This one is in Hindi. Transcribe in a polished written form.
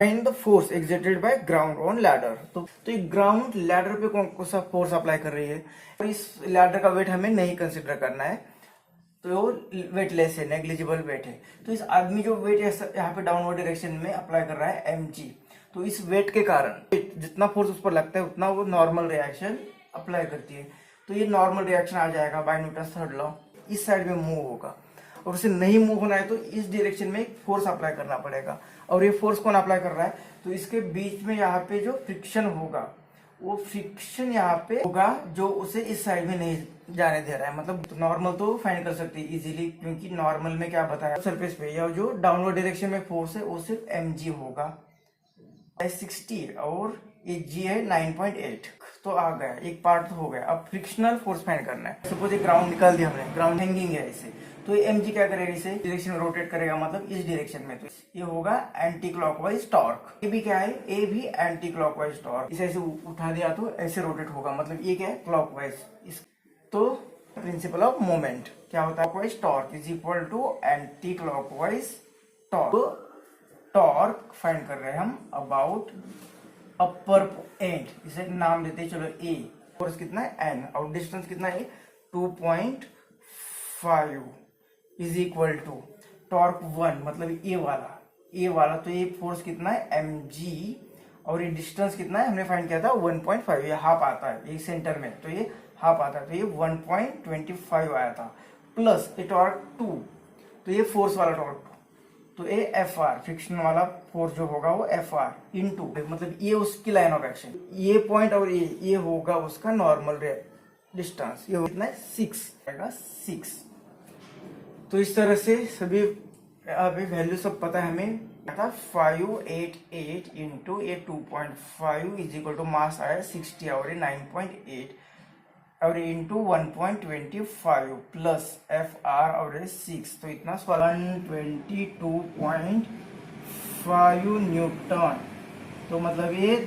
Find the force exerted by ground on ladder. तो ये ग्राउंड लैडर पे कौन सा फोर्स अप्लाई कर रही है। तो इस लैडर का वेट हमें नहीं कंसिडर करना है, तो वो वेटलेस है, नेग्लिजिबल वेट है। तो इस आदमी जो वेट यहाँ पे डाउनवर्ड डायरेक्शन में अप्लाई कर रहा है mg, तो इस वेट के कारण जितना फोर्स उस पर लगता है उतना वो नॉर्मल रिएक्शन अप्लाई करती है। तो ये नॉर्मल रिएक्शन आ जाएगा बाय न्यूटन थर्ड लॉ, इस साइड में मूव होगा। और उसे नहीं मूव होना है तो इस डायरेक्शन में एक फोर्स अप्लाई करना पड़ेगा। और ये फोर्स कौन अप्लाई कर रहा है, तो इसके बीच में यहाँ पे जो फ्रिक्शन होगा वो फ्रिक्शन यहाँ पे होगा जो उसे इस साइड में नहीं जाने दे रहा है। मतलब नॉर्मल तो फाइंड कर सकते हैं इजीली, क्योंकि नॉर्मल में क्या बताया सरफेस पे या जो डाउनवर्ड डायरेक्शन में फोर्स है वो सिर्फ mg होगा 60 और ये g है 9.8। तो आ गया, एक पार्ट तो हो गया। अब फ्रिक्शनल फोर्स फाइंड करना है। सपोज ये ग्राउंड निकाल दिया हमने, ग्राउंड हैंगिंग है इसे, तो ये mg क्या करेगा, इसे डायरेक्शन में रोटेट करेगा, मतलब इस डायरेक्शन में। तो ये होगा एंटी क्लॉकवाइज टॉर्क। ये भी क्या है, ए भी एंटी क्लॉकवाइज टॉर्क। इसे ऐसे उठा दिया तो ऐसे रोटेट होगा, मतलब ये क्या है क्लॉकवाइज। तो प्रिंसिपल ऑफ मोमेंट क्या होता है, clockwise torque is equal to anti clockwise torque. तो टॉर्क फाइंड कर रहे हैं हम अबाउट अपर एंड, इसे नाम देते हैं चलो ए। फोर्स कितना है n और डिस्टेंस कितना है 2.5 इज इक्वल टू टॉर्क 1, मतलब ए वाला। तो ये फोर्स कितना है mg और ये डिस्टेंस कितना है हमने फाइंड किया था 1.5, ये हाफ आता है ये सेंटर में, तो ये हाफ आता है, तो ये 1.25 आया था। प्लस ये टॉर्क 2, तो ये फोर्स वाला टॉर्क, तो ये एफ आर फ्रिक्शन वाला फोर्स जो होगा वो एफ आर इंटू, मतलब ये उसकी लाइन ऑफ एक्शन, ये पॉइंट और ये होगा उसका नॉर्मल डिस्टेंस। ये कितना है 6। तो इस तरह से सभी अभी वैल्यू सब पता है हमें। 588 इंटू ये 2.5 इज इक्वल टू मास आया 60 और ये 9.8 और इंटू 1.25 प्लस एफ आर और 6, तो इतना 122.5 न्यूटन। तो मतलब ये